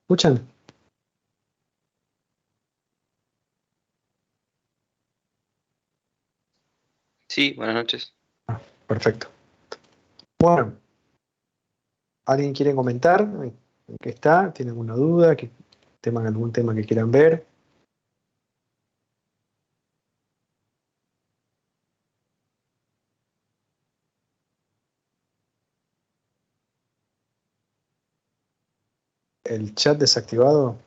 ¿Escuchan? Sí, buenas noches. Perfecto. Bueno, ¿alguien quiere comentar en qué está? ¿Tiene alguna duda? ¿Algún tema que quieran ver? ¿El chat desactivado?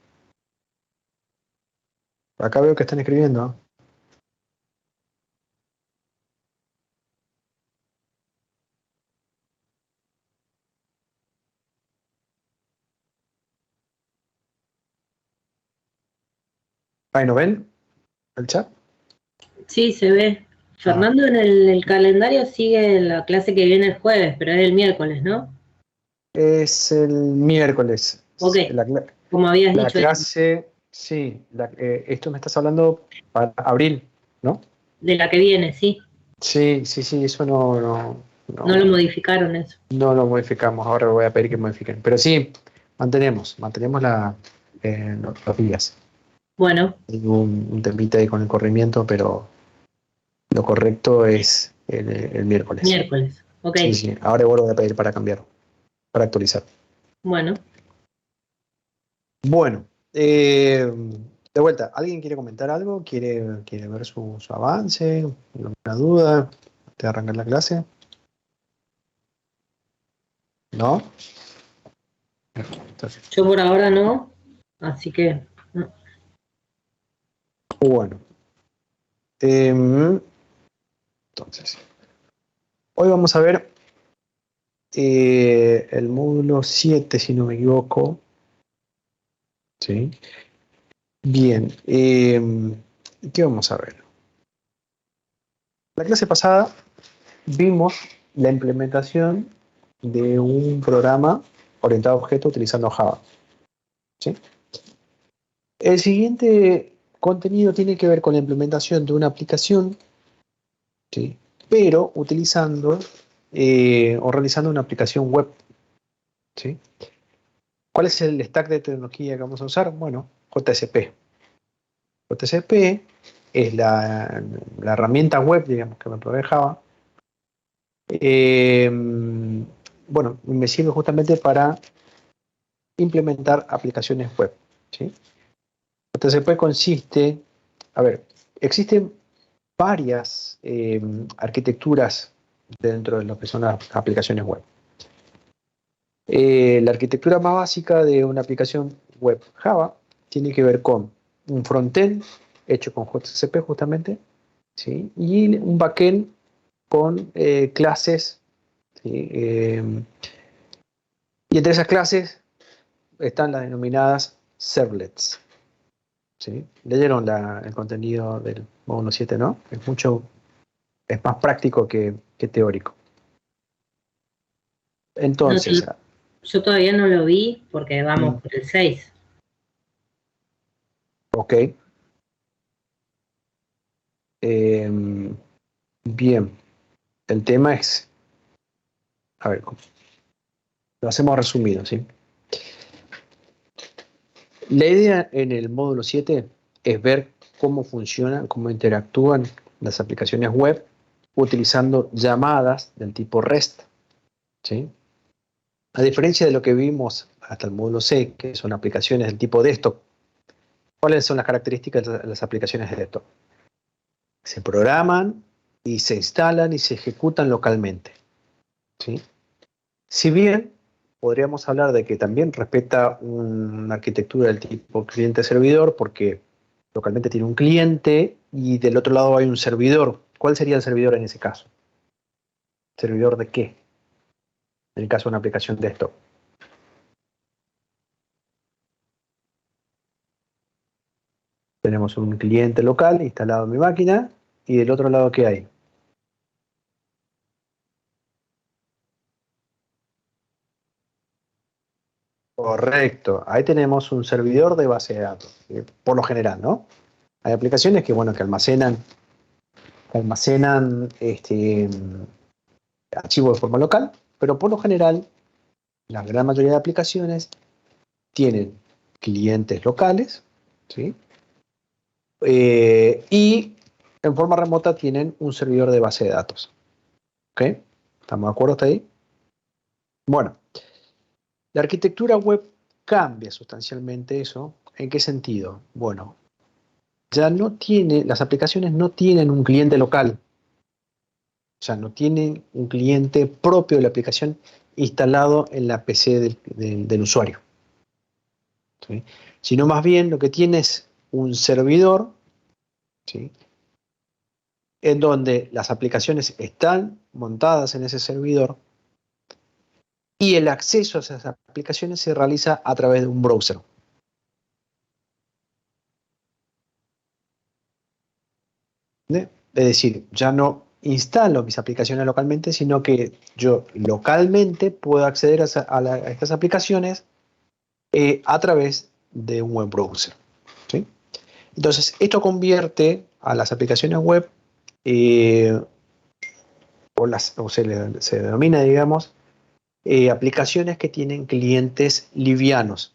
Acá veo que están escribiendo. ¿Ahí no ven el chat? Sí, se ve. Ah, Fernando en el calendario sigue la clase que viene el jueves, pero es el miércoles, ¿no? es el miércoles. Ok, La, cla- como habías la dicho, clase, sí, esto me estás hablando para abril, ¿no? de la que viene, sí. Sí, sí, sí, eso No lo no, modificaron eso. no lo modificamos. Ahora voy a pedir que modifiquen. Pero sí, mantenemos los días. Bueno, Hay un temita ahí con el corrimiento, pero lo correcto es el miércoles. miércoles. Ok, Sí, sí, ahora vuelvo a pedir para cambiar, para actualizar. bueno. Bueno, de vuelta, ¿alguien quiere comentar algo? ¿Quiere ver su avance? ¿Alguna duda? ¿Antes de arrancar la clase? ¿No? Entonces, Yo por ahora no, así que no. bueno, entonces, hoy vamos a ver el módulo 7, si no me equivoco. ¿Sí? Bien, ¿qué vamos a ver? La clase pasada vimos la implementación de un programa orientado a objetos utilizando Java. ¿Sí? El siguiente contenido tiene que ver con la implementación de una aplicación, ¿sí? Pero utilizando o realizando una aplicación web. ¿Sí? ¿Cuál es el stack de tecnología que vamos a usar? Bueno, JSP. JSP es la herramienta web, digamos, que me provee Java. Eh, bueno, me sirve justamente para implementar aplicaciones web. ¿Sí? JCP consiste, a ver, existen varias arquitecturas dentro de lo que son las aplicaciones web. La arquitectura más básica de una aplicación web Java tiene que ver con un frontend hecho con JCP justamente, ¿sí? Y un backend con clases, ¿sí? Y entre esas clases están las denominadas servlets. ¿Sí? Leyeron el contenido del módulo 7, ¿no? Es más práctico que teórico. No, Entonces, yo todavía no lo vi porque mm, vamos por el 6. ok. em, bien, el tema es, a ver, lo hacemos resumido, ¿sí? La idea en el módulo 7 es ver cómo funcionan, cómo interactúan las aplicaciones web utilizando llamadas del tipo REST, ¿sí? A diferencia de lo que vimos hasta el módulo C, que son aplicaciones del tipo desktop, ¿cuáles son las características de las aplicaciones de desktop? Se programan y se instalan y se ejecutan localmente, ¿sí? Si bien podríamos hablar de que también respeta una arquitectura del tipo cliente-servidor, porque localmente tiene un cliente y del otro lado hay un servidor. ¿Cuál sería el servidor en ese caso? ¿Servidor de qué? En el caso de una aplicación desktop. Tenemos un cliente local instalado en mi máquina y del otro lado, ¿qué hay? Correcto, ahí tenemos un servidor de base de datos, por lo general, ¿no? Hay aplicaciones que, bueno, que almacenan archivos de forma local, pero por lo general, la gran mayoría de aplicaciones tienen clientes locales, ¿sí? Y en forma remota tienen un servidor de base de datos. ¿Ok? ¿Estamos de acuerdo hasta ahí? Bueno, la arquitectura web cambia sustancialmente eso. ¿En qué sentido? Bueno, ya no tiene, las aplicaciones no tienen un cliente local. O sea, no tienen un cliente propio de la aplicación instalado en la PC del usuario, ¿sí? Sino más bien lo que tiene es un servidor, ¿sí? En donde las aplicaciones están montadas en ese servidor y el acceso a esas aplicaciones se realiza a través de un browser. ¿Sí? Es decir, ya no instalo mis aplicaciones localmente, sino que yo localmente puedo acceder a estas aplicaciones a través de un web browser, ¿sí? Entonces, esto convierte a las aplicaciones web, eh, se denomina, digamos, aplicaciones que tienen clientes livianos,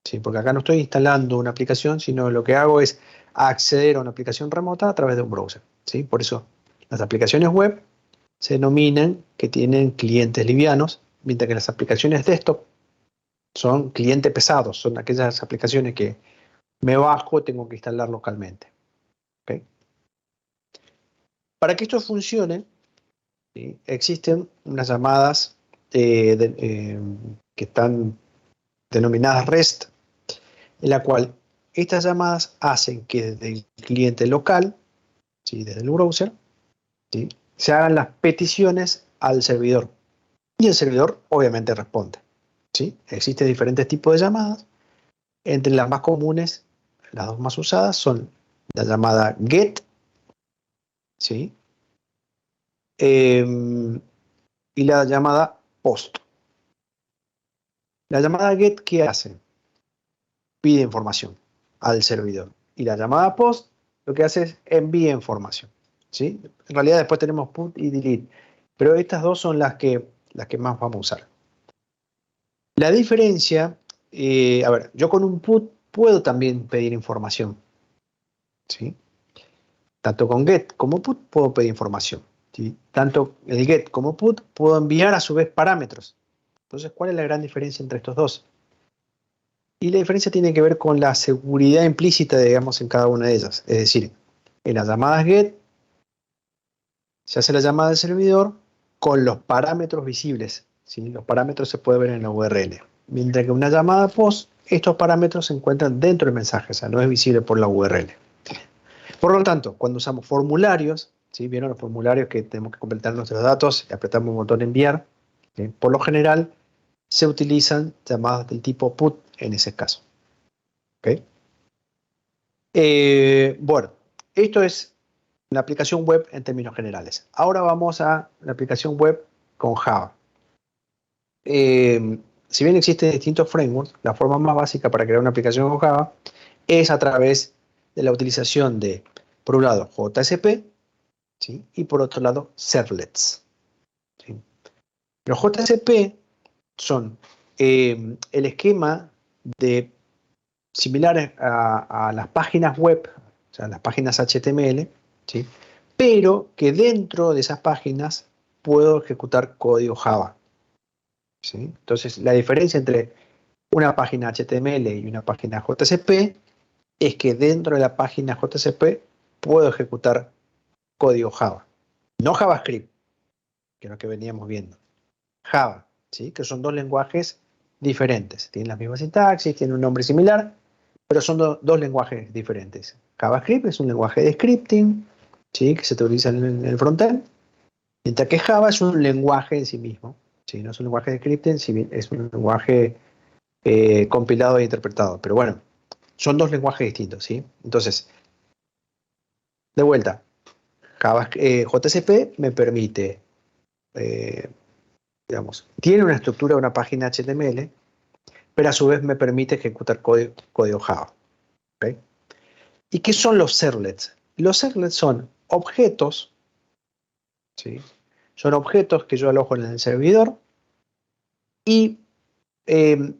¿sí? Porque acá no estoy instalando una aplicación, sino lo que hago es acceder a una aplicación remota a través de un browser, ¿sí? Por eso las aplicaciones web se denominan que tienen clientes livianos, mientras que las aplicaciones desktop son clientes pesados, son aquellas aplicaciones que me bajo, tengo que instalar localmente, ¿ok? Para que esto funcione, ¿sí? Existen unas llamadas que están denominadas REST, en la cual estas llamadas hacen que desde el cliente local, ¿sí? Desde el browser, ¿sí? Se hagan las peticiones al servidor. Y el servidor obviamente responde, ¿sí? Existen diferentes tipos de llamadas. Entre las más comunes, las dos más usadas son la llamada GET, ¿sí? Y la llamada POST. La llamada GET, ¿qué hace? Pide información al servidor. Y la llamada POST lo que hace es envía información, ¿sí? En realidad después tenemos PUT y DELETE, pero estas dos son las que más vamos a usar. La diferencia, a ver, yo con un PUT puedo también pedir información, ¿sí? Tanto con GET como PUT puedo pedir información, ¿sí? Tanto el GET como PUT puedo enviar a su vez parámetros. Entonces, ¿cuál es la gran diferencia entre estos dos? Y la diferencia tiene que ver con la seguridad implícita, digamos, en cada una de ellas. Es decir, en las llamadas GET se hace la llamada del servidor con los parámetros visibles, ¿sí? Los parámetros se pueden ver en la URL. Mientras que una llamada POST, estos parámetros se encuentran dentro del mensaje, o sea, no es visible por la URL. Por lo tanto, cuando usamos formularios, ¿sí? ¿Vieron los formularios que tenemos que completar nuestros datos y apretamos un botón enviar? ¿Sí? Por lo general, se utilizan llamadas del tipo PUT en ese caso. ¿Okay? Bueno, esto es la aplicación web en términos generales. Ahora vamos a la aplicación web con Java. Si bien existen distintos frameworks, la forma más básica para crear una aplicación con Java es a través de la utilización de, por un lado, JSP, ¿sí? Y por otro lado, servlets, ¿sí? Los JSP son el esquema de similares a las páginas web, o sea, las páginas HTML, ¿sí? Pero que dentro de esas páginas puedo ejecutar código Java, ¿sí? Entonces, la diferencia entre una página HTML y una página JSP es que dentro de la página JSP puedo ejecutar código Java, no JavaScript, que es lo que veníamos viendo. Java, ¿sí? Que son dos lenguajes diferentes. Tienen la misma sintaxis, tienen un nombre similar, pero son dos lenguajes diferentes. JavaScript es un lenguaje de scripting, ¿sí? Que se utiliza en el frontend, mientras que Java es un lenguaje en sí mismo, ¿sí? No es un lenguaje de scripting, es un lenguaje compilado e interpretado. Pero bueno, son dos lenguajes distintos, ¿sí? Entonces, de vuelta, JCP me permite, eh, digamos, tiene una estructura de una página HTML, pero a su vez me permite ejecutar código Java. ¿Okay? ¿Y qué son los servlets? Los servlets son objetos, ¿sí? Son objetos que yo alojo en el servidor y eh,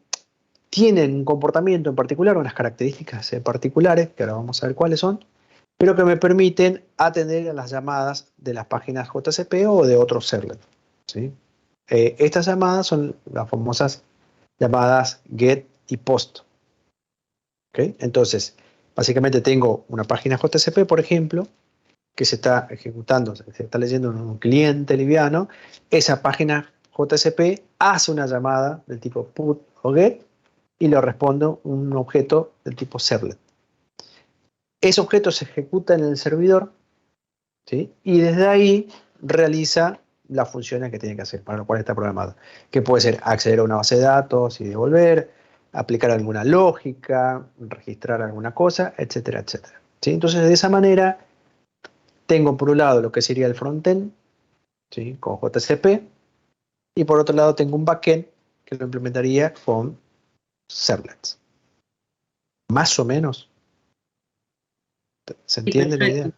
tienen un comportamiento en particular, unas características particulares, que ahora vamos a ver cuáles son, pero que me permiten atender a las llamadas de las páginas JCP o de otros servers, ¿sí? Estas llamadas son las famosas llamadas GET y POST. ¿Okay? Entonces, básicamente tengo una página JCP, por ejemplo, que se está ejecutando, se está leyendo en un cliente liviano. Esa página JCP hace una llamada del tipo PUT o GET y le respondo un objeto del tipo servlet. Ese objeto se ejecuta en el servidor, ¿sí? Y desde ahí realiza las funciones que tiene que hacer, para lo cual está programado. Que puede ser acceder a una base de datos y devolver, aplicar alguna lógica, registrar alguna cosa, etcétera, etcétera. ¿Sí? Entonces, de esa manera, tengo por un lado lo que sería el frontend, ¿sí? Con JCP, y por otro lado tengo un backend que lo implementaría con servlets. Más o menos. ¿Se Sí, entiende la perfecto. idea?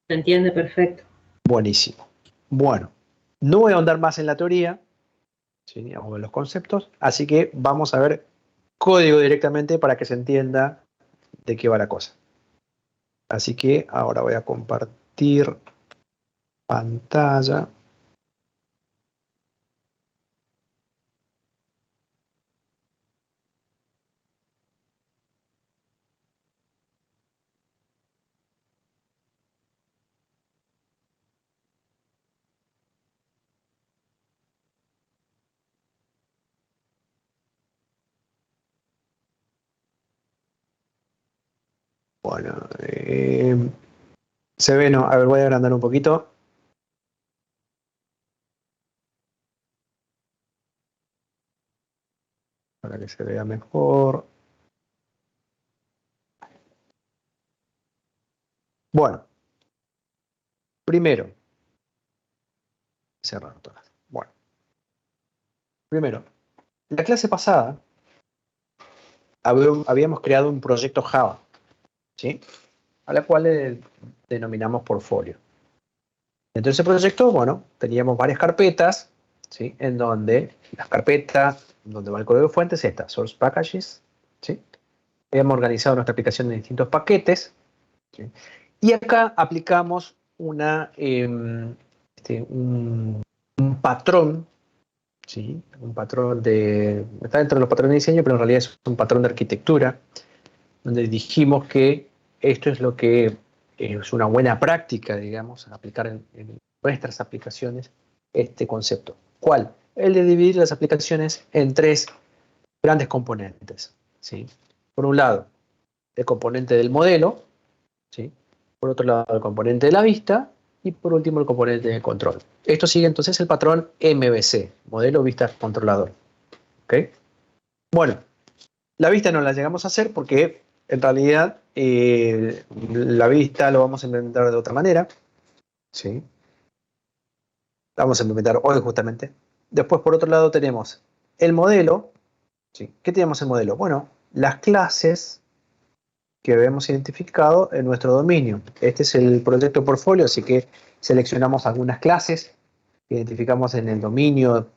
Se entiende perfecto. Buenísimo. Bueno, no voy a ahondar más en la teoría, ¿sí? O en los conceptos, así que vamos a ver código directamente para que se entienda de qué va la cosa. Así que ahora voy a compartir pantalla. Bueno, se ve, no, a ver, voy a agrandar un poquito. Para que se vea mejor. Bueno, primero, cerrar todas. Bueno, primero, la clase pasada habíamos creado un proyecto Java, ¿sí? A la cual le denominamos portfolio. Dentro de ese proyecto, bueno, teníamos varias carpetas, ¿sí? En donde las carpetas, donde va el código de fuente, es esta, source packages, ¿sí? Hemos organizado nuestra aplicación en distintos paquetes, ¿sí? Y acá aplicamos un patrón, ¿sí? Un patrón está dentro de los patrones de diseño, pero en realidad es un patrón de arquitectura, donde dijimos que esto es lo que es una buena práctica, digamos, aplicar en nuestras aplicaciones este concepto. ¿Cuál? El de dividir las aplicaciones en tres grandes componentes, ¿sí? Por un lado, el componente del modelo, ¿sí? Por otro lado, el componente de la vista y por último el componente de control. Esto sigue entonces el patrón MVC, modelo vista controlador. ¿Ok? Bueno, la vista no la llegamos a hacer porque en realidad la vista lo vamos a implementar de otra manera. ¿Sí? La vamos a implementar hoy justamente. Después, por otro lado, tenemos el modelo. ¿Sí? ¿Qué tenemos en modelo? Bueno, las clases que habíamos identificado en nuestro dominio. Este es el proyecto portfolio, así que seleccionamos algunas clases que identificamos en el dominio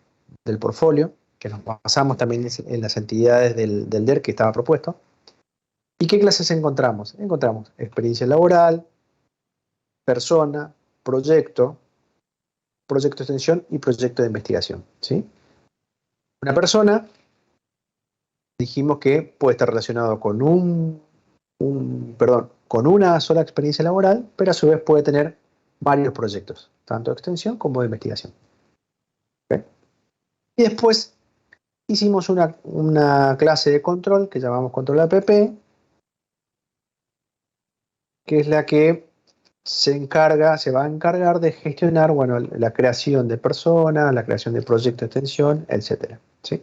del portfolio, que nos basamos también en las entidades del DER que estaba propuesto. ¿Y qué clases encontramos? Encontramos experiencia laboral, persona, proyecto, proyecto de extensión y proyecto de investigación. ¿Sí? Una persona, dijimos que puede estar relacionado con con una sola experiencia laboral, pero a su vez puede tener varios proyectos, tanto de extensión como de investigación. ¿Okay? Y después hicimos una clase de control que llamamos control app, que es la que se va a encargar de gestionar, bueno, la creación de personas, la creación de proyectos de extensión, etc. ¿Sí?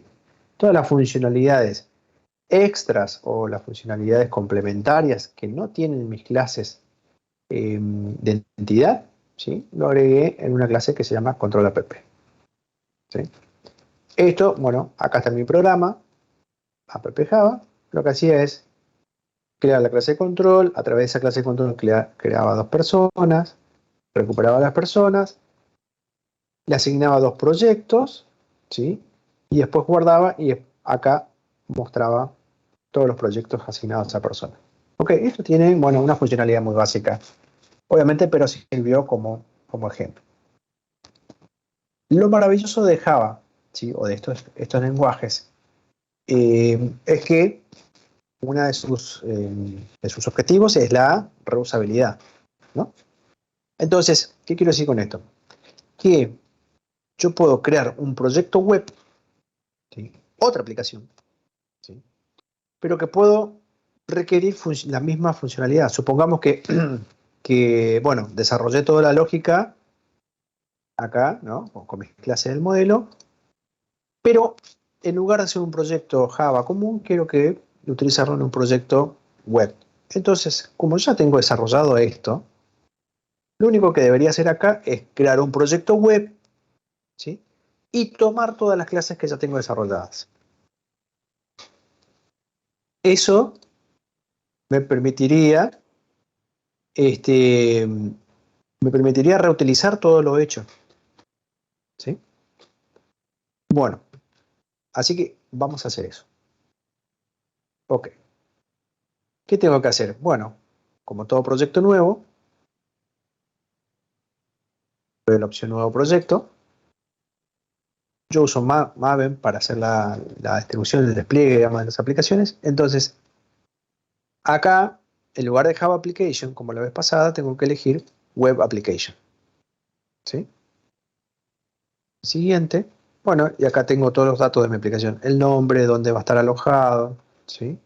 Todas las funcionalidades extras o las funcionalidades complementarias que no tienen mis clases de entidad, ¿sí? Lo agregué en una clase que se llama control app. ¿Sí? Esto, bueno, acá está mi programa, app Java, lo que hacía es crear la clase de control, a través de esa clase de control creaba dos personas, recuperaba a las personas, le asignaba dos proyectos, ¿sí? Y después guardaba y acá mostraba todos los proyectos asignados a esa persona. Ok, esto tiene, bueno, una funcionalidad muy básica, obviamente, pero sirvió como ejemplo. Lo maravilloso de Java, ¿sí? O de estos lenguajes, es que uno de sus objetivos es la reusabilidad, ¿no? Entonces, ¿qué quiero decir con esto? Que yo puedo crear un proyecto web, ¿sí? Otra aplicación, ¿sí? Pero que puedo requerir la misma funcionalidad. Supongamos que, bueno, desarrollé toda la lógica acá, ¿no? Con mis clases del modelo, pero en lugar de hacer un proyecto Java común, quiero utilizarlo en un proyecto web. Entonces, como ya tengo desarrollado esto, lo único que debería hacer acá es crear un proyecto web, ¿sí? Y tomar todas las clases que ya tengo desarrolladas. Eso me permitiría, reutilizar todo lo hecho, ¿sí? Bueno, así que vamos a hacer eso. Ok. ¿Qué tengo que hacer? Bueno, como todo proyecto nuevo, doy la opción nuevo proyecto. Yo uso Maven para hacer la distribución del despliegue, digamos, de las aplicaciones. Entonces, acá, en lugar de Java Application, como la vez pasada, tengo que elegir Web Application, ¿sí? Siguiente. Bueno, y acá tengo todos los datos de mi aplicación. El nombre, dónde va a estar alojado, ¿sí?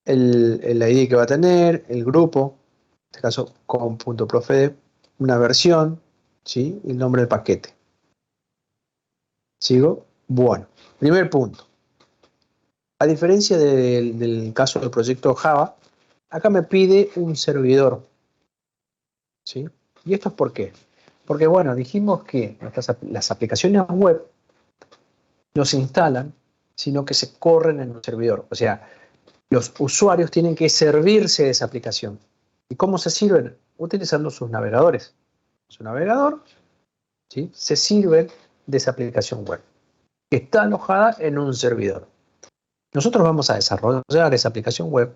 El ID que va a tener, el grupo, en este caso com.profede, una versión, ¿sí? Y el nombre del paquete. ¿Sigo? Bueno, primer punto. A diferencia del caso del proyecto Java, acá me pide un servidor, ¿sí? ¿Y esto es por qué? Porque, bueno, dijimos que las aplicaciones web no se instalan, sino que se corren en un servidor. O sea, los usuarios tienen que servirse de esa aplicación. ¿Y cómo se sirven? Utilizando sus navegadores. Su navegador, ¿sí? Se sirve de esa aplicación web, que está alojada en un servidor. Nosotros vamos a desarrollar esa aplicación web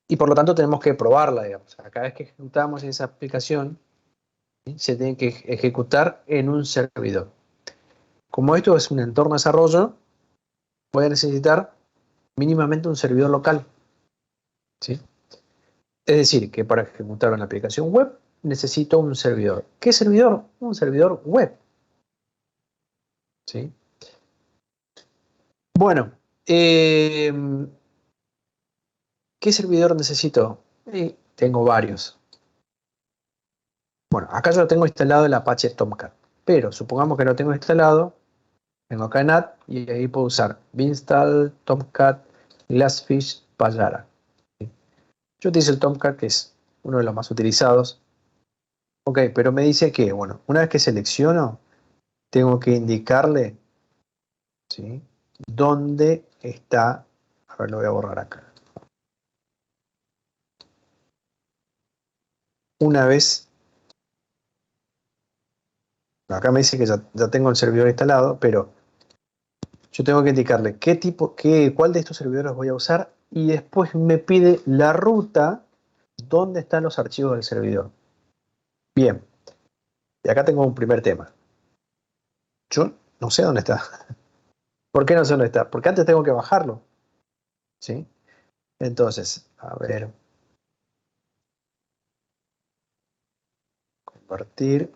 y por lo tanto tenemos que probarla, digamos. Cada vez que ejecutamos esa aplicación, ¿sí? Se tiene que ejecutar en un servidor. Como esto es un entorno de desarrollo, voy a necesitar mínimamente un servidor local, ¿sí? Es decir, que para ejecutar una aplicación web necesito un servidor. ¿Qué servidor? Un servidor web, ¿sí? Bueno, ¿qué servidor necesito? Tengo varios. Bueno, acá yo lo tengo instalado el Apache Tomcat, pero supongamos que lo tengo instalado, vengo acá en Add y ahí puedo usar Beanstalk, Tomcat, Glassfish, Payara. Yo utilizo el Tomcat, que es uno de los más utilizados. Ok, pero me dice que, bueno, una vez que selecciono, tengo que indicarle, ¿sí? Dónde está. A ver, lo voy a borrar acá. Una vez, acá me dice que ya tengo el servidor instalado, pero yo tengo que indicarle cuál de estos servidores voy a usar y después me pide la ruta donde están los archivos del servidor. Bien, y acá tengo un primer tema. Yo no sé dónde está. ¿Por qué no sé dónde está? Porque antes tengo que bajarlo, ¿sí? Entonces, a ver, compartir.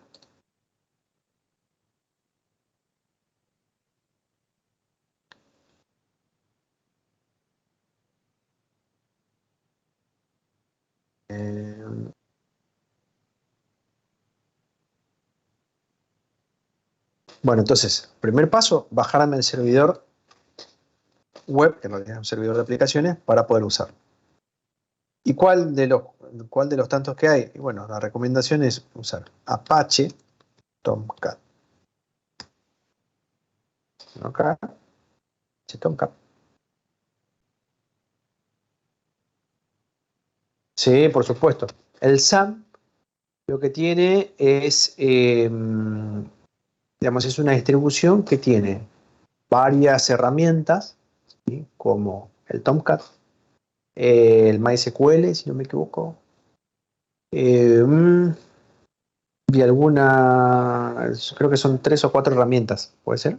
Eh, bueno, entonces, primer paso, bajarme el servidor web, que en realidad es un servidor de aplicaciones, para poder usarlo. ¿Y cuál de los tantos que hay? Y bueno, la recomendación es usar Apache Tomcat. Acá, Apache Tomcat. Sí, por supuesto. El SAM lo que tiene es, digamos, es una distribución que tiene varias herramientas ¿sí? Como el Tomcat, el MySQL, si no me equivoco, y creo que son 3 o 4 herramientas, ¿puede ser?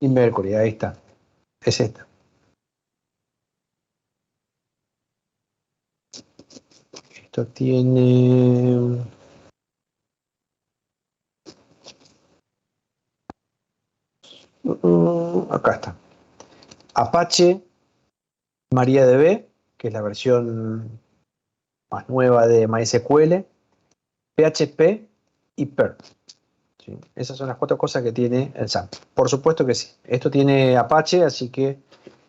Y Mercury, ahí está, es esta. Esto tiene... acá está. Apache, MariaDB, que es la versión más nueva de MySQL, PHP y Perl. ¿Sí? Esas son las 4 cosas que tiene el SAM. Por supuesto que sí. Esto tiene Apache, así que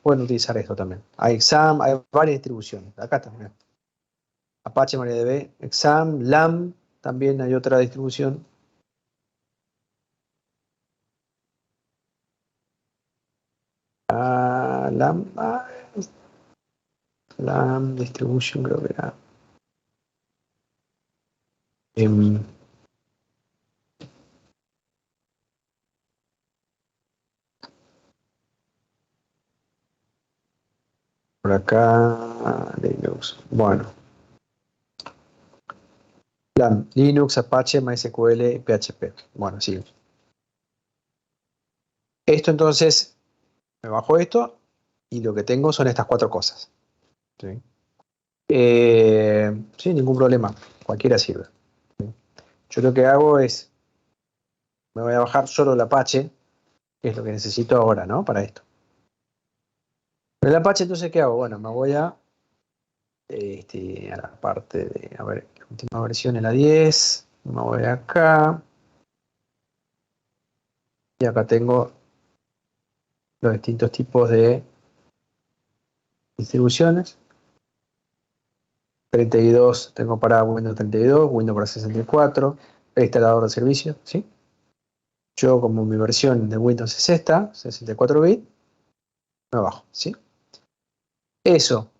pueden utilizar esto también. Hay XAMPP, hay varias distribuciones. Acá también. Apache, MariaDB, XAMPP, LAMP, también hay otra distribución. LAMP, LAMP Distribution creo que era. Em, por acá, Linux. Bueno, LAMP, Linux, Apache, MySQL, PHP. Bueno, sí. Esto entonces, me bajo esto y lo que tengo son estas 4 cosas. ¿Sí? Sin ningún problema, cualquiera sirve. ¿Sí? Yo lo que hago es, me voy a bajar solo el Apache, que es lo que necesito ahora, ¿no? Para esto. El Apache, entonces, ¿qué hago? Bueno, me voy a la parte de, a ver, la última versión es la 10, me voy acá, y acá tengo los distintos tipos de distribuciones. 32 tengo para Windows 32, Windows para 64, el instalador de servicios, ¿sí? Yo, como mi versión de Windows es esta, 64 bits, me bajo, ¿sí? Eso,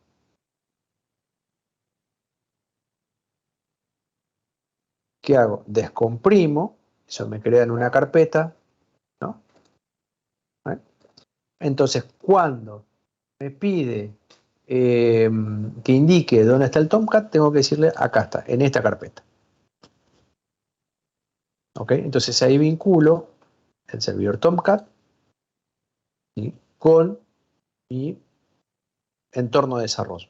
¿qué hago? Descomprimo, eso me crea en una carpeta, ¿no? ¿Vale? Entonces, cuando me pide que indique dónde está el Tomcat, tengo que decirle, acá está, en esta carpeta. ¿Ok? Entonces ahí vinculo el servidor Tomcat, ¿sí? Con mi entorno de desarrollo.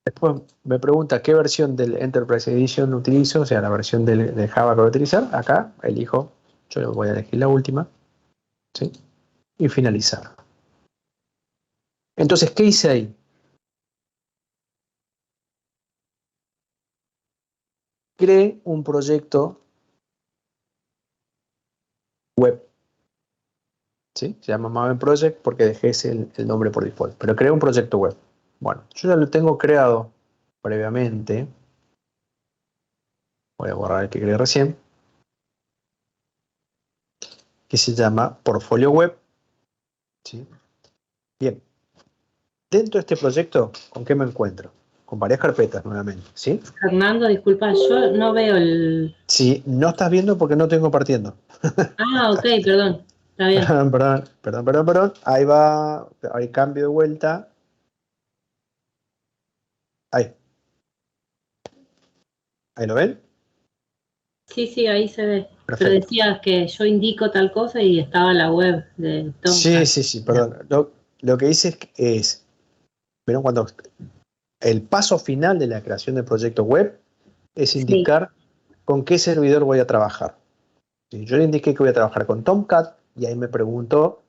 Después me pregunta qué versión del Enterprise Edition utilizo, o sea, la versión de Java que voy a utilizar. Acá elijo, yo voy a elegir la última, ¿sí? Y finalizar. Entonces, ¿qué hice ahí? Creé un proyecto web, ¿sí? Se llama Maven Project porque dejé ese el nombre por default, pero creé un proyecto web. Bueno, yo ya lo tengo creado previamente. Voy a borrar el que creé recién, que se llama Portfolio Web, ¿sí? Bien, dentro de este proyecto, ¿con qué me encuentro? Con varias carpetas nuevamente, ¿sí? Fernando, disculpa, yo no veo el... Si no estás viendo porque no tengo partiendo. Ah, ok, perdón, está bien. Perdón. Ahí va, ahí cambio de vuelta. Ahí, ahí lo ven. Sí, sí, ahí se ve. Pero Perfecto. decías que yo indico tal cosa y estaba la web de Tomcat. Sí, perdón. Lo que hice ¿vieron cuando el paso final de la creación del proyecto web es Sí, indicar con qué servidor voy a trabajar? Sí, yo le indiqué que voy a trabajar con Tomcat y ahí me preguntó,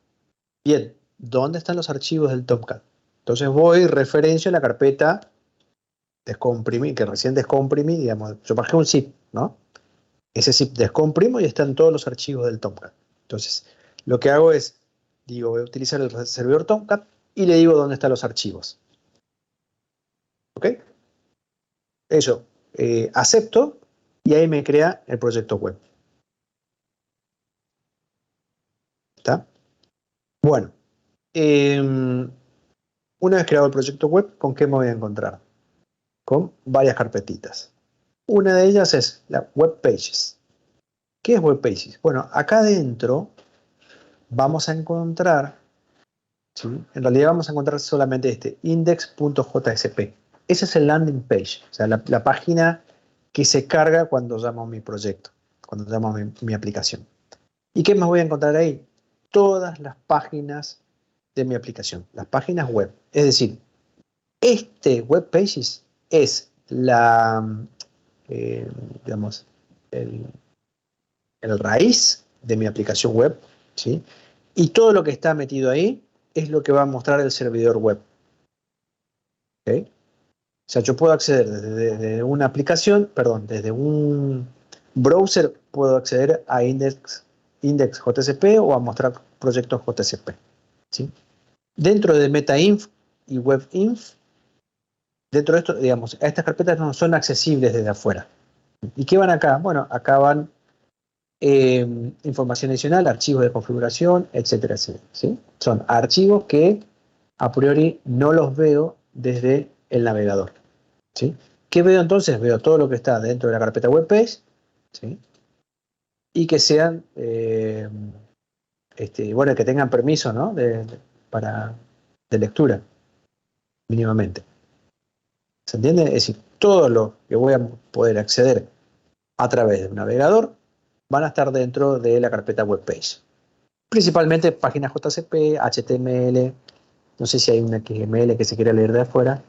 bien, ¿dónde están los archivos del Tomcat? Entonces voy y referencio la carpeta descomprimí, que recién descomprimí, digamos, yo bajé un zip, ¿no? Ese zip descomprimo y están todos los archivos del Tomcat. Entonces, lo que hago es, digo, voy a utilizar el servidor Tomcat y le digo dónde están los archivos. ¿Ok? Eso, acepto y ahí me crea el proyecto web. ¿Está? Bueno, una vez creado el proyecto web, ¿con qué me voy a encontrar? Con varias carpetitas. Una de ellas es la Web Pages. ¿Qué es Web Pages? Bueno, acá adentro vamos a encontrar, ¿sí? En realidad vamos a encontrar solamente este, index.jsp. Ese es el landing page, o sea, la página que se carga cuando llamo a mi proyecto, cuando llamo a mi aplicación. ¿Y qué más voy a encontrar ahí? Todas las páginas de mi aplicación, las páginas web. Es decir, este Web Pages es eh, digamos, el, el raíz de mi aplicación web, ¿sí? Y todo lo que está metido ahí es lo que va a mostrar el servidor web. ¿Ok? O sea, yo puedo acceder desde una aplicación, perdón, desde un browser puedo acceder a index.jsp o a mostrar proyectos JSP, ¿sí? Dentro de MetaInf y WebInf, dentro de esto, digamos, estas carpetas no son accesibles desde afuera. ¿Y qué van acá? Bueno, acá van información adicional, archivos de configuración, etcétera, etcétera, ¿sí? Son archivos que a priori no los veo desde el navegador, ¿sí? ¿Qué veo entonces? Veo todo lo que está dentro de la carpeta webpage, ¿sí? Y que sean, bueno, que tengan permiso, ¿no? De lectura, mínimamente. ¿Se entiende? Es decir, todo lo que voy a poder acceder a través de un navegador van a estar dentro de la carpeta webpage. Principalmente páginas JCP, HTML, no sé si hay un XML que se quiera leer de afuera,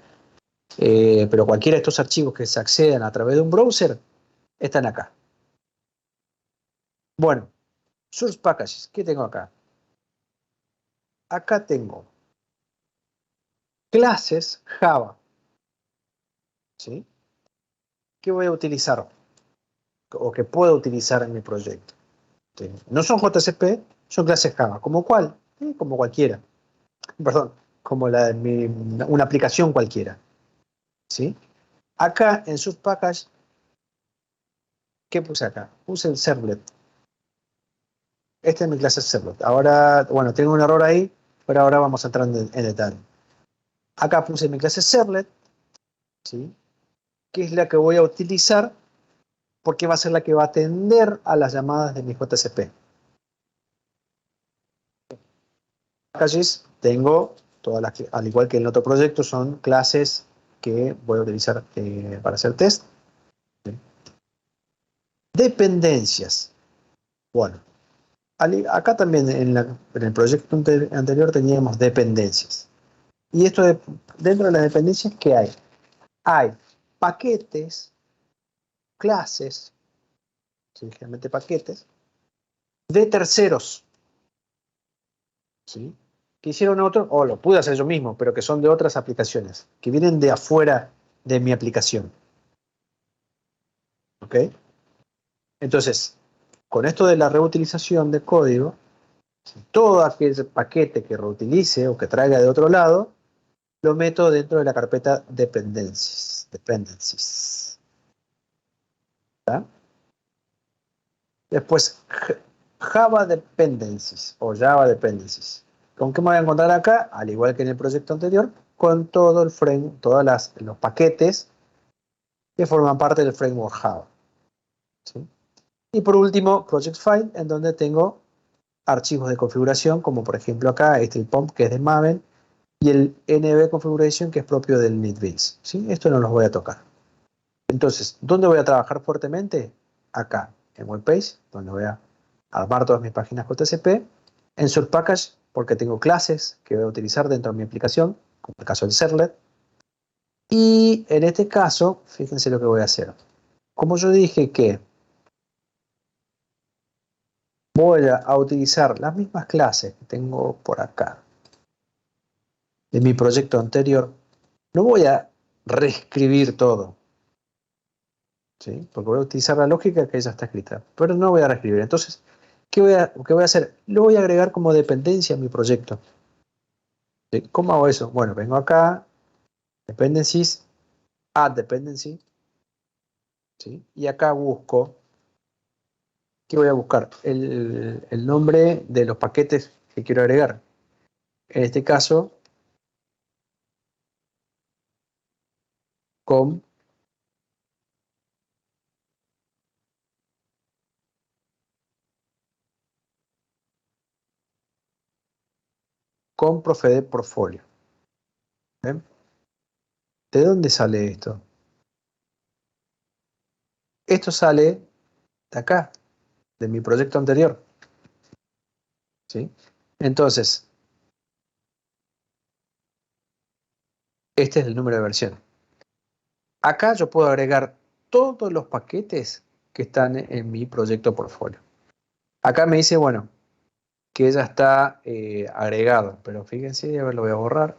pero cualquiera de estos archivos que se accedan a través de un browser están acá. Bueno, Source Packages, ¿qué tengo acá? Acá tengo clases Java, ¿sí? Que voy a utilizar o que puedo utilizar en mi proyecto. ¿Sí? No son JCP, son clases Java. ¿Como cuál? Como cualquiera. Perdón, como una aplicación cualquiera. ¿Sí? Acá en Source Package, ¿qué puse acá? Puse el servlet. Esta es mi clase servlet. Ahora, bueno, tengo un error ahí, pero ahora vamos a entrar en detalle. Acá puse mi clase servlet, ¿sí? Que es la que voy a utilizar porque va a ser la que va a atender a las llamadas de mi JCP. Packages tengo todas las que, al igual que en el otro proyecto, son clases que voy a utilizar para hacer test. Dependencias. Bueno, acá también en el proyecto anterior teníamos dependencias. Y esto dentro de las dependencias, ¿qué hay? Hay paquetes, clases, ¿sí? Generalmente paquetes, de terceros, ¿sí? Que hicieron otro, o lo pude hacer yo mismo, pero que son de otras aplicaciones, que vienen de afuera de mi aplicación. ¿Ok? Entonces, con esto de la reutilización de código, todo aquel paquete que reutilice o que traiga de otro lado, lo meto dentro de la carpeta dependencies. ¿Tá? Después, Java Dependencies o Java Dependencies. ¿Con qué me voy a encontrar acá? Al igual que en el proyecto anterior, con todo el frame, los paquetes que forman parte del framework Java. ¿Sí? Y por último, Project File, en donde tengo archivos de configuración, como por ejemplo acá, el POM, que es de Maven, y el NB Configuration, que es propio del NetBeans. ¿Sí? Esto no los voy a tocar. Entonces, ¿dónde voy a trabajar fuertemente? Acá, en WebPage, donde voy a armar todas mis páginas JCP, en Source Package, porque tengo clases que voy a utilizar dentro de mi aplicación, como el caso del servlet, y en este caso, fíjense lo que voy a hacer. Como yo dije que voy a utilizar las mismas clases que tengo por acá, de mi proyecto anterior, no voy a reescribir todo, ¿sí? Porque voy a utilizar la lógica que ya está escrita, pero no voy a reescribir. Entonces, qué voy a hacer? Lo voy a agregar como dependencia a mi proyecto. ¿Sí? ¿Cómo hago eso? Bueno, vengo acá, dependencies, add dependency, ¿sí? Y acá busco, ¿qué voy a buscar? El nombre de los paquetes que quiero agregar. En este caso, com con Profede Portfolio. ¿Ven? ¿De dónde sale esto? Esto sale de acá, de mi proyecto anterior. ¿Sí? Entonces, este es el número de versión. Acá yo puedo agregar todos los paquetes que están en mi proyecto portfolio. Acá me dice, bueno, que ya está agregado, pero fíjense, a ver, lo voy a borrar.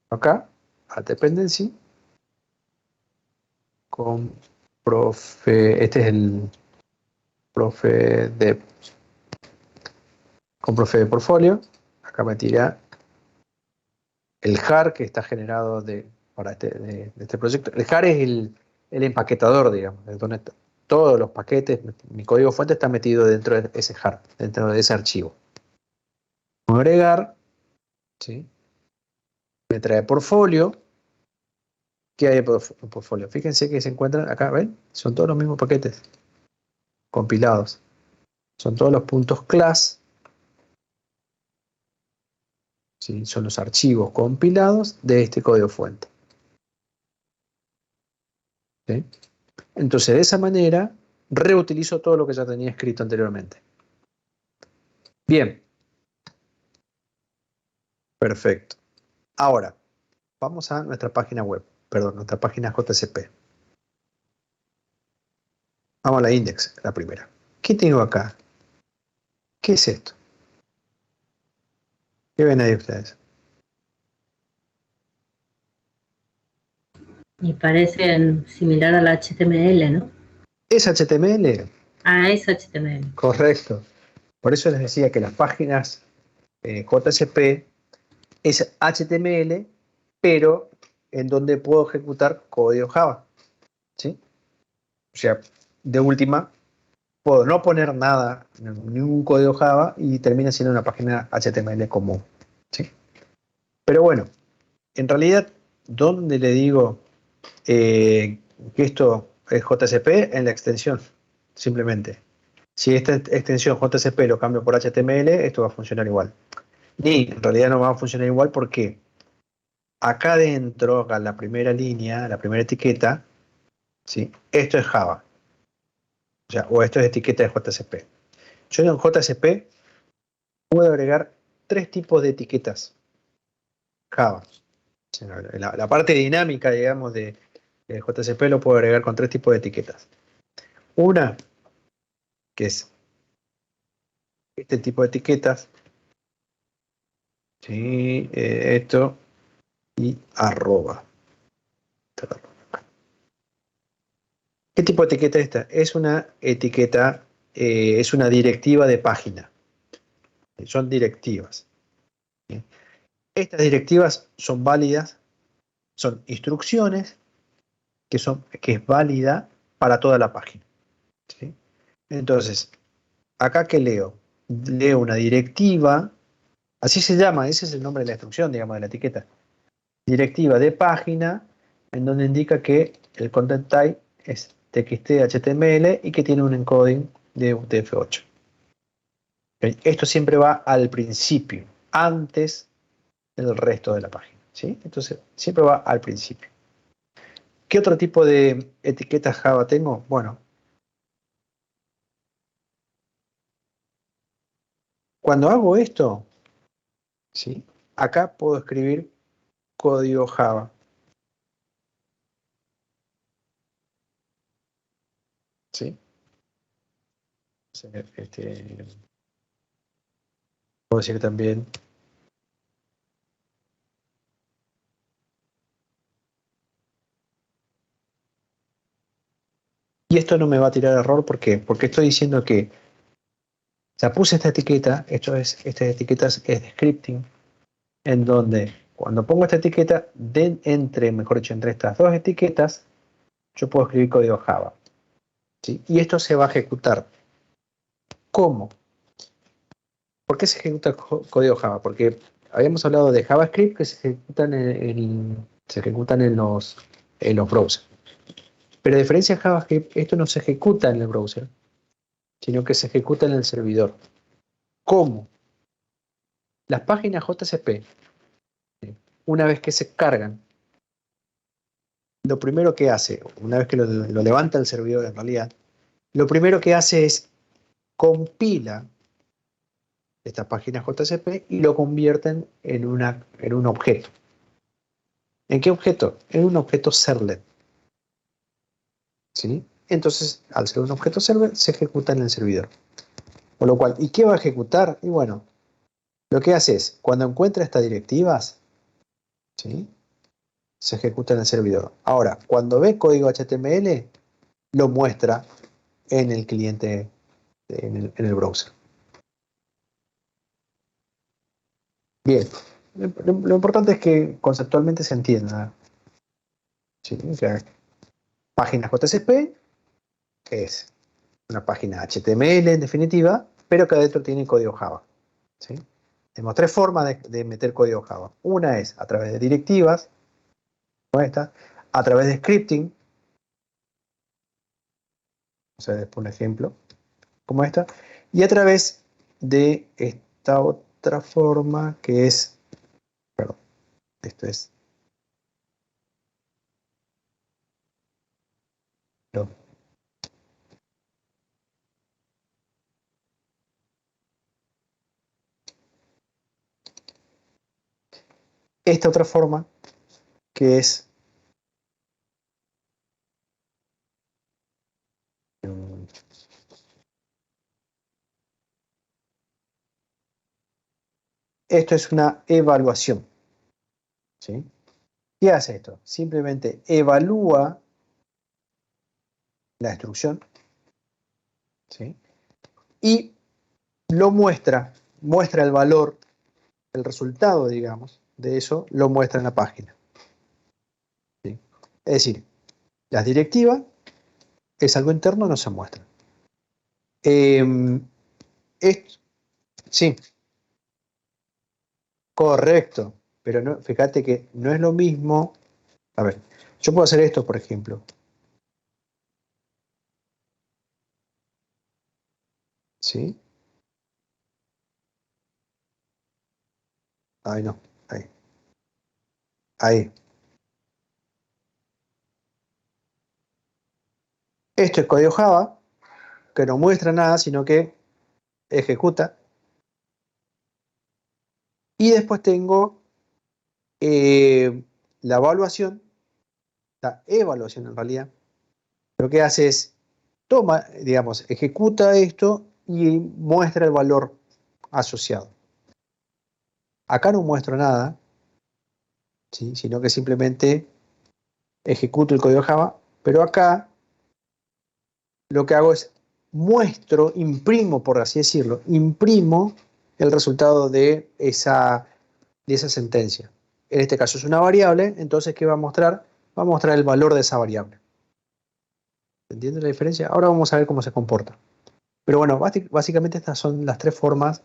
Acá, a dependency, con profe, este es el profe de, con profe de portfolio. Acá me tira el jar que está generado para de este proyecto. El jar es el empaquetador, digamos, de donde todos los paquetes, mi código fuente está metido dentro de ese jar, dentro de ese archivo. Vamos a agregar, ¿sí? Me trae portfolio. ¿Qué hay en portfolio? Fíjense que se encuentran acá, ¿ven? Son todos los mismos paquetes compilados. Son todos los puntos class, ¿sí? Son los archivos compilados de este código fuente. ¿Sí? Entonces, de esa manera, reutilizo todo lo que ya tenía escrito anteriormente. Bien. Perfecto. Ahora, vamos a nuestra página web. Perdón, nuestra página JCP. Vamos a la index, la primera. ¿Qué tengo acá? ¿Qué es esto? ¿Qué ven ahí ustedes? Y parecen similar al HTML, ¿no? ¿Es HTML? Ah, es HTML. Correcto. Por eso les decía que las páginas JCP es HTML, pero en donde puedo ejecutar código Java. ¿Sí? O sea, de última, puedo no poner nada, ningún código Java y termina siendo una página HTML común. ¿Sí? Pero bueno, en realidad, ¿dónde le digo que esto es JCP? En la extensión, simplemente. Si esta extensión JCP lo cambio por HTML, esto va a funcionar igual. Y en realidad no va a funcionar igual porque acá adentro, acá en la primera línea, la primera etiqueta, ¿sí? Esto es Java. O sea, o esto es etiqueta de JCP. Yo en JCP puedo agregar tres tipos de etiquetas Java. O sea, la parte dinámica, digamos, de JCP lo puedo agregar con tres tipos de etiquetas. Una, que es este tipo de etiquetas, ¿sí? Esto y arroba. ¿Qué tipo de etiqueta es esta? Es una etiqueta, es una directiva de página. Son directivas. ¿Sí? Estas directivas son válidas, son instrucciones que es válida para toda la página. ¿Sí? Entonces, acá que leo, leo una directiva, así se llama, ese es el nombre de la instrucción, digamos, de la etiqueta. Directiva de página, en donde indica que el content type es TXT HTML y que tiene un encoding de UTF-8. ¿Okay? Esto siempre va al principio, antes del resto de la página. ¿Sí? Entonces, siempre va al principio. ¿Qué otro tipo de etiquetas Java tengo? Bueno, cuando hago esto, ¿sí? Acá puedo escribir código Java. ¿Sí? Puedo decir también y esto no me va a tirar error, ¿por qué? Porque estoy diciendo que ya puse esta etiqueta, estas etiquetas es de scripting, en donde cuando pongo esta etiqueta, mejor dicho, entre estas dos etiquetas, yo puedo escribir código Java. ¿Sí? Y esto se va a ejecutar. ¿Cómo? ¿Por qué se ejecuta código Java? Porque habíamos hablado de JavaScript que se ejecutan en los browsers. Pero a diferencia de JavaScript, esto no se ejecuta en el browser, sino que se ejecuta en el servidor. ¿Cómo? Las páginas JCP, una vez que se cargan, lo primero que hace, una vez que lo levanta el servidor en realidad, lo primero que hace es compila estas páginas JCP y lo convierten en un objeto. ¿En qué objeto? En un objeto servlet. ¿Sí? Entonces, al ser un objeto servlet, se ejecuta en el servidor. Con lo cual, ¿y qué va a ejecutar? Y bueno, lo que hace es, cuando encuentra estas directivas, ¿sí?, se ejecuta en el servidor. Ahora, cuando ve código HTML, lo muestra en el cliente, en el browser. Bien, lo importante es que conceptualmente se entienda. ¿Sí? O sea, página JCP es una página HTML en definitiva, pero que adentro tiene código Java. ¿Sí? Tenemos tres formas de meter código Java. Una es a través de directivas, como esta, a través de scripting, o sea, después un ejemplo, como esta, y a través de esta otra forma que es, perdón, esto es, no, esta otra forma que es, esto es una evaluación. ¿Sí? ¿Qué hace esto? Simplemente evalúa la instrucción, ¿sí?, y lo muestra el valor, el resultado, digamos, de eso, lo muestra en la página. ¿Sí? Es decir, las directivas es algo interno, no se muestra. Sí, correcto, pero no, fíjate que no es lo mismo. A ver, yo puedo hacer esto, por ejemplo. ¿Sí? Ahí no, ahí. Ahí. Esto es código Java, que no muestra nada, sino que ejecuta. Y después tengo la evaluación en realidad. Lo que hace es, toma, digamos, ejecuta esto y muestra el valor asociado. Acá no muestro nada, ¿sí?, sino que simplemente ejecuto el código Java, pero acá lo que hago es muestro, imprimo, por así decirlo, imprimo el resultado de esa sentencia. En este caso es una variable, entonces ¿qué va a mostrar? Va a mostrar el valor de esa variable. ¿Entienden la diferencia? Ahora vamos a ver cómo se comporta. Pero bueno, básicamente estas son las tres formas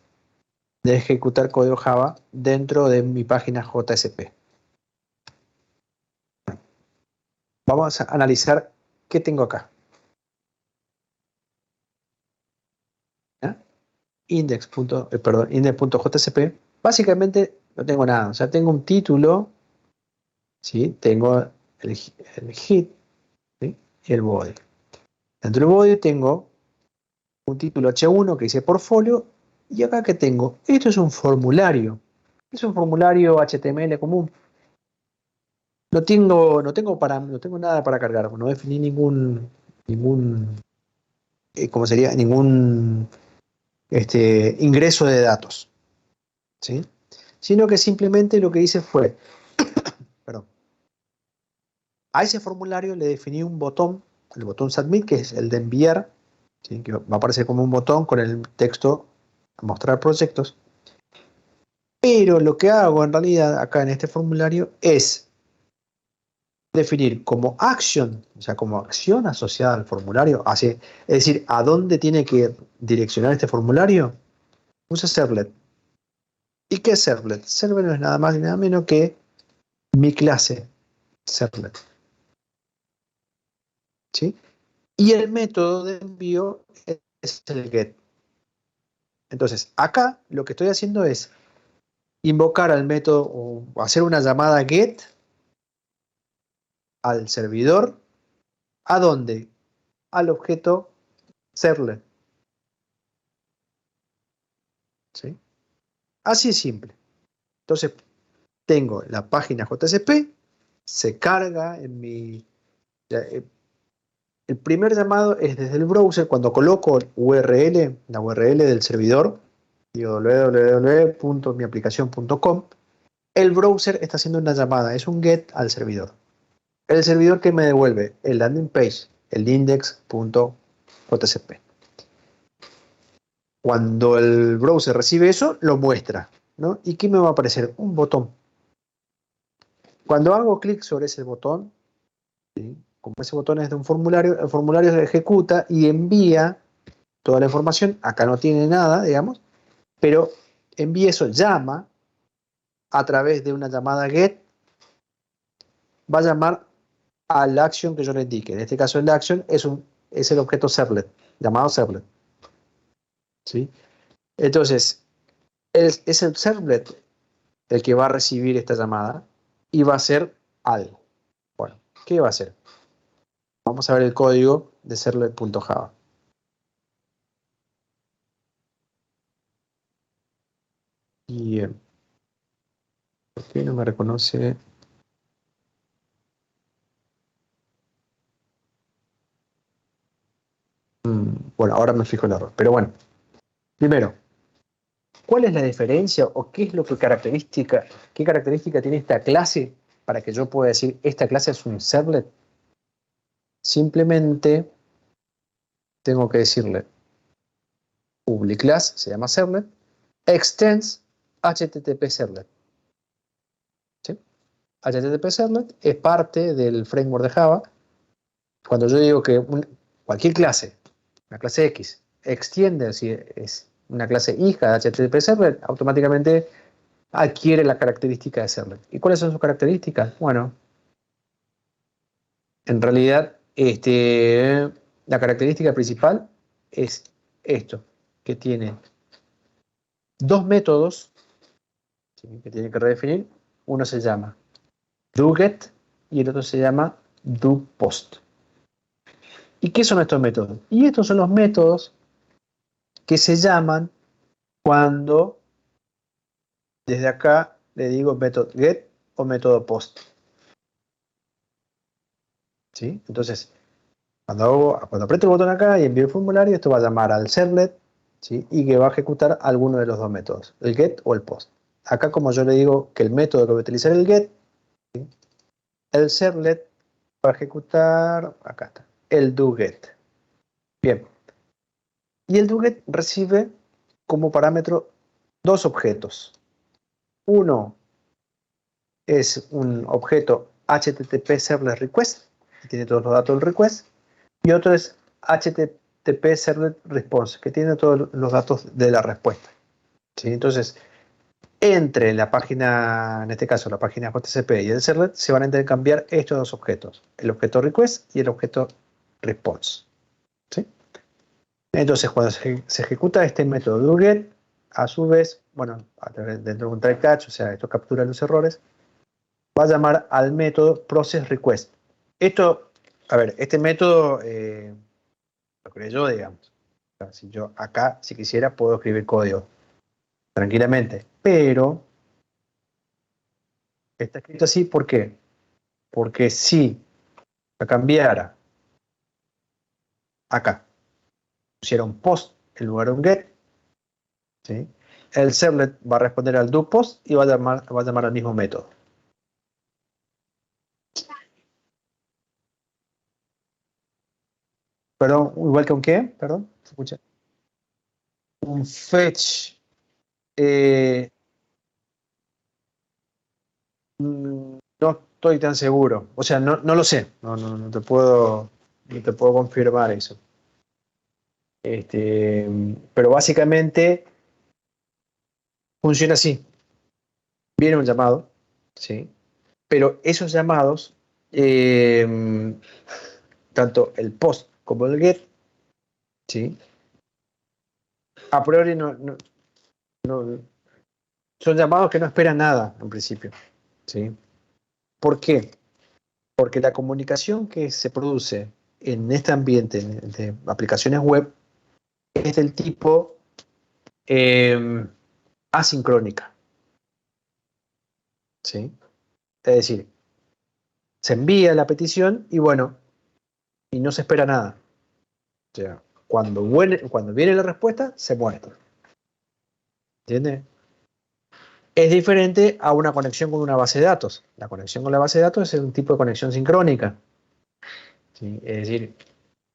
de ejecutar código Java dentro de mi página JSP. Vamos a analizar qué tengo acá. ¿Ya? Index.jspg. Básicamente no tengo nada. O sea, tengo un título, ¿sí?, tengo el hit, ¿sí?, y el body. Dentro del body tengo un título H1 que dice portfolio, y acá que tengo, esto es un formulario. Es un formulario HTML común. No tengo nada para cargar, no definí ningún ¿cómo sería? Ningún ingreso de datos, ¿sí? Sino que simplemente lo que hice fue, perdón, a ese formulario le definí un botón, el botón submit, que es el de enviar, ¿sí?, que va a aparecer como un botón con el texto mostrar proyectos. Pero lo que hago en realidad acá en este formulario es definir como action, o sea, como acción asociada al formulario, es decir, a dónde tiene que direccionar este formulario, usa servlet. ¿Y qué es servlet? Servlet no es nada más ni nada menos que mi clase servlet. ¿sí? Y el método de envío es el get. Entonces, acá lo que estoy haciendo es invocar al método o hacer una llamada get al servidor. ¿A dónde? Al objeto servlet. ¿Sí? Así es simple. Entonces, tengo la página JCP, se carga en mi... El primer llamado es desde el browser, cuando coloco URL, la URL del servidor, digo www.miaplicacion.com, el browser está haciendo una llamada, es un get al servidor. El servidor que me devuelve el landing page, el index.jcp. Cuando el browser recibe eso, lo muestra, ¿no? ¿Y qué me va a aparecer? Un botón. Cuando hago clic sobre ese botón, ¿sí? Como ese botón es de un formulario, el formulario se ejecuta y envía toda la información. Acá no tiene nada, digamos, pero envía eso, llama a través de una llamada get, va a llamar al action que yo le indique. En este caso el action es el objeto servlet, llamado servlet. ¿Sí? Entonces, es el servlet el que va a recibir esta llamada y va a hacer algo. Bueno, ¿qué va a hacer? Vamos a ver el código de servlet.java. Y, ¿por qué no me reconoce? Bueno, ahora me fijo el error. Pero bueno, primero, ¿cuál es la diferencia o qué es lo que qué característica tiene esta clase para que yo pueda decir esta clase es un servlet? Simplemente tengo que decirle public class, se llama servlet, extends HTTP servlet. ¿Sí? HTTP servlet es parte del framework de Java. Cuando yo digo que cualquier clase, una clase X, extiende, si es una clase hija de HTTP servlet, automáticamente adquiere la característica de servlet. ¿Y cuáles son sus características? Bueno, en realidad, la característica principal es esto, que tiene dos métodos, ¿sí?, que tiene que redefinir. Uno se llama doGet y el otro se llama doPost. ¿Y qué son estos métodos? Y estos son los métodos que se llaman cuando desde acá le digo método get o método post. ¿Sí? Entonces, cuando aprieto el botón acá y envío el formulario, esto va a llamar al servlet, ¿sí?, y que va a ejecutar alguno de los dos métodos, el get o el post. Acá, como yo le digo que el método que voy a utilizar es el get, ¿sí?, el servlet va a ejecutar, acá está, el doGet. Bien. Y el doGet recibe como parámetro dos objetos. Uno es un objeto HTTP Servlet Request, que tiene todos los datos del request, y otro es HTTP Servlet Response, que tiene todos los datos de la respuesta. ¿Sí? Entonces, entre la página, en este caso la página JCP y el servlet, se van a intercambiar estos dos objetos, el objeto request y el objeto response. ¿Sí? Entonces, cuando se ejecuta este método doGet, a su vez, bueno, dentro de un try catch, o sea, esto captura los errores, va a llamar al método processRequest. Esto, a ver, este método lo creé yo, digamos. O sea, si yo acá, si quisiera, puedo escribir código tranquilamente, pero está escrito así, ¿por qué? Porque si la cambiara acá, pusiera un post en lugar de un get, ¿sí?, el servlet va a responder al doPost y va a llamar al mismo método. Perdón, ¿igual que un qué? Perdón, ¿se escucha? Un fetch. eh, no estoy tan seguro. O sea, no lo sé. No te puedo confirmar eso. Pero básicamente funciona así. Viene un llamado, ¿sí? Pero esos llamados tanto el post como el get, ¿sí? A priori no, son llamados que no esperan nada en principio, ¿sí? ¿Por qué? Porque la comunicación que se produce en este ambiente de aplicaciones web es del tipo asincrónica, ¿sí? Es decir, se envía la petición y bueno, y no se espera nada. O sea, cuando viene la respuesta, se muestra. ¿Entiendes? Es diferente a una conexión con una base de datos. La conexión con la base de datos es un tipo de conexión sincrónica, ¿sí? Es decir,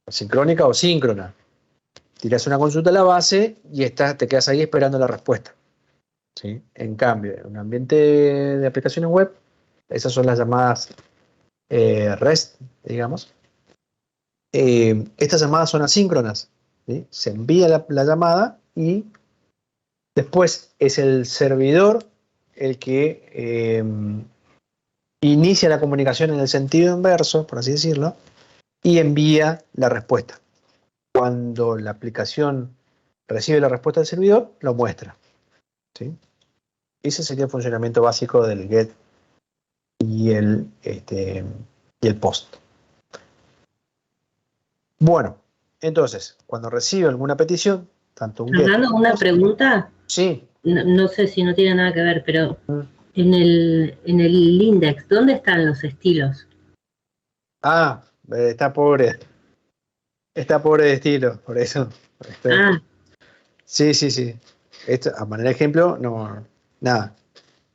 sincrónica o síncrona. Tiras una consulta a la base y te quedas ahí esperando la respuesta, ¿sí? En cambio, en un ambiente de aplicaciones web, esas son las llamadas REST, digamos. Estas llamadas son asíncronas, ¿sí? Se envía la llamada y después es el servidor el que inicia la comunicación en el sentido inverso, por así decirlo, y envía la respuesta. Cuando la aplicación recibe la respuesta del servidor, lo muestra, ¿sí? Ese sería el funcionamiento básico del GET y el POST. Bueno, entonces, cuando recibe alguna petición, tanto un GET Fernando, como un una POST, pregunta, sí. no sé si no tiene nada que ver, pero en el index, ¿dónde están los estilos? Está pobre de estilo, por eso. Ah, Sí. Esto, a manera de ejemplo, no, nada,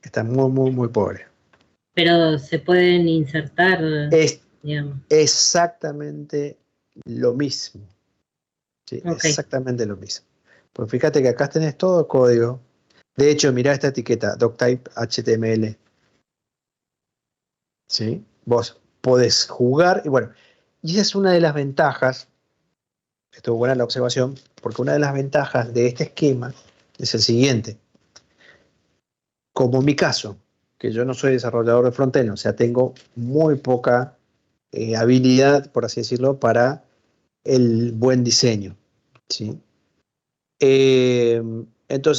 está muy pobre. pero se pueden insertar, Es digamos. exactamente lo mismo. Sí, Ok. exactamente lo mismo. Pues fíjate que acá tenés todo código. De hecho, mirá esta etiqueta, doctype HTML. ¿Sí? Vos podés jugar, y bueno, y esa es una de las ventajas, estuvo buena la observación, porque una de las ventajas de este esquema es el siguiente. Como en mi caso, que yo no soy desarrollador de frontend, o sea, tengo muy poca habilidad, por así decirlo, para el buen diseño, ¿sí? Entonces,